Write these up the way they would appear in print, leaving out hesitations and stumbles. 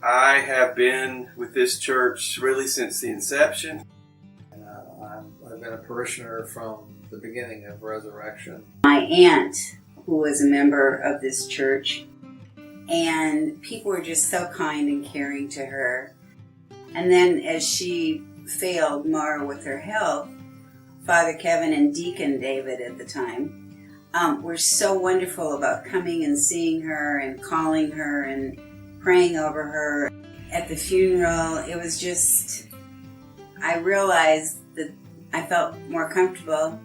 I have been with this church really since the inception. I've been a parishioner from the beginning of Resurrection. My aunt, who was a member of this church, and people were just so kind and caring to her. And then as she failed more with her health, Father Kevin and Deacon David at the time were so wonderful about coming and seeing her and calling her and praying over her. At the funeral, it was just, I realized that I felt more comfortable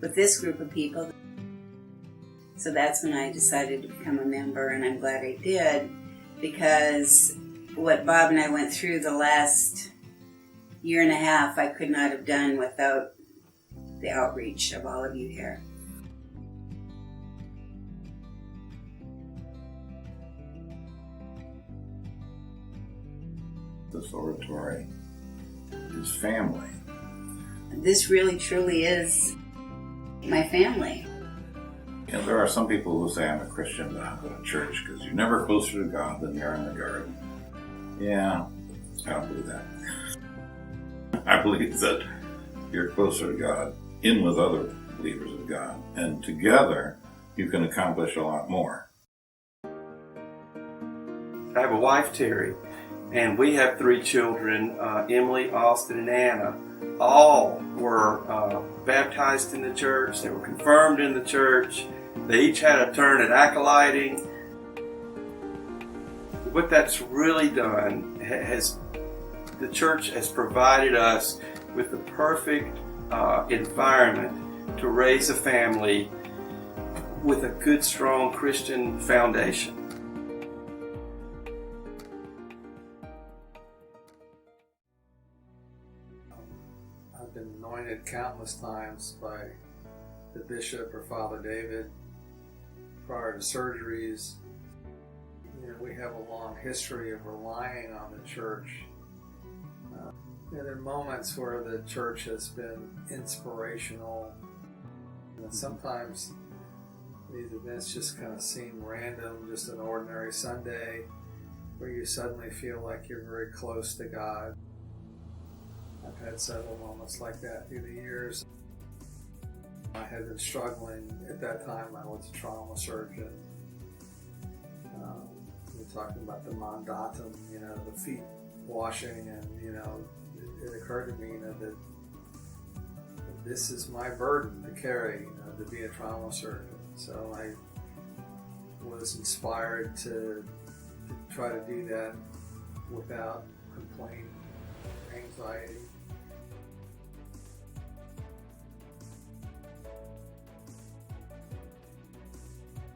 with this group of people. So that's when I decided to become a member, and I'm glad I did, because what Bob and I went through the last year and a half, I could not have done without the outreach of all of you here. This oratory is family. This really truly is my family. You know, there are some people who say I'm a Christian but I don't go to church because you're never closer to God than you're in the garden. Yeah, I don't believe that. I believe that you're closer to God in with other believers of God, and together you can accomplish a lot more. I have a wife, Terry, and we have 3 children, Emily, Austin, and Anna. All were baptized in the church. They were confirmed in the church. They each had a turn at acolyting. What that's really done has, the church has provided us with the perfect environment to raise a family with a good, strong Christian foundation. I've been anointed countless times by the bishop or Father David prior to surgeries. You know, we have a long history of relying on the church. There are moments where the church has been inspirational. And sometimes these events just kind of seem random, just an ordinary Sunday where you suddenly feel like you're very close to God. I've had several moments like that through the years. I had been struggling at that time. I was a trauma surgeon. We're talking about the mandatum, you know, the feet washing, and it occurred to me, that this is my burden to carry, to be a trauma surgeon. So I was inspired to try to do that without complaint or anxiety.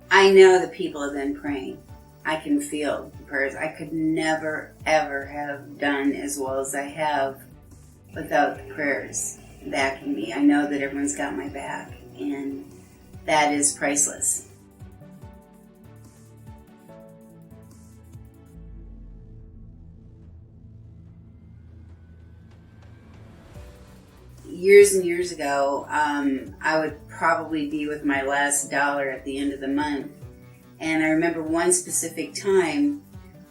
I know that people have been praying. I can feel the prayers. I could never, ever have done as well as I have without the prayers backing me. I know that everyone's got my back, and that is priceless. Years and years ago, I would probably be with my last dollar at the end of the month. And I remember one specific time,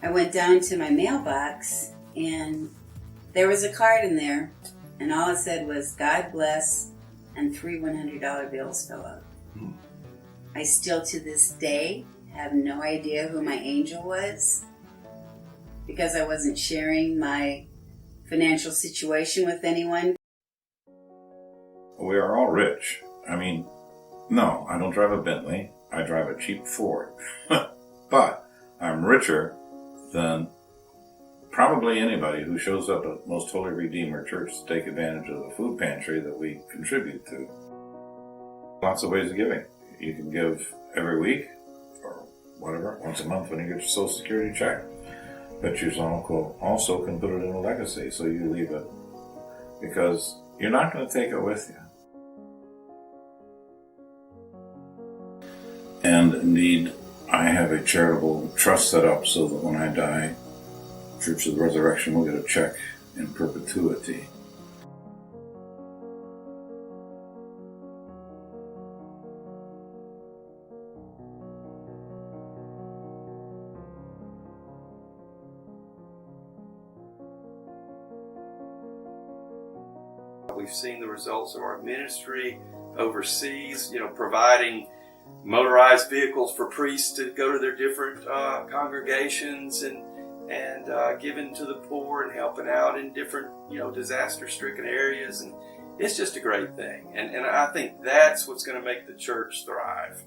I went down to my mailbox, and there was a card in there, and all it said was, "God bless," and 3 $100 bills fell out. I still to this day have no idea who my angel was, because I wasn't sharing my financial situation with anyone. We are all rich. I mean, no, I don't drive a Bentley. I drive a cheap Ford. But I'm richer than probably anybody who shows up at Most Holy Redeemer Church to take advantage of the food pantry that we contribute to. Lots of ways of giving. You can give every week, or whatever, once a month when you get your Social Security check. But you also can put it in a legacy, so you leave it, because you're not going to take it with you. And indeed, I have a charitable trust set up so that when I die, Church of the Resurrection will get a check in perpetuity. We've seen the results of our ministry overseas, providing motorized vehicles for priests to go to their different congregations and giving to the poor and helping out in different, disaster-stricken areas. And it's just a great thing. And I think that's what's going to make the church thrive,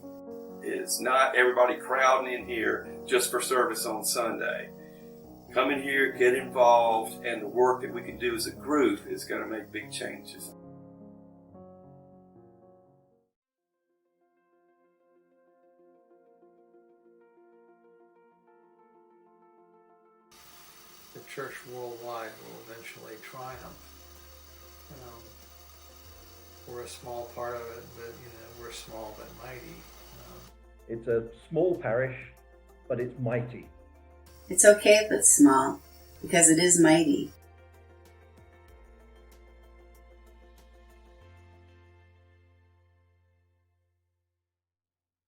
is not everybody crowding in here just for service on Sunday. Come in here, get involved, and the work that we can do as a group is going to make big changes. The church worldwide will eventually triumph. We're a small part of it, but we're small but mighty. It's a small parish, but it's mighty. It's okay if it's small, because it is mighty.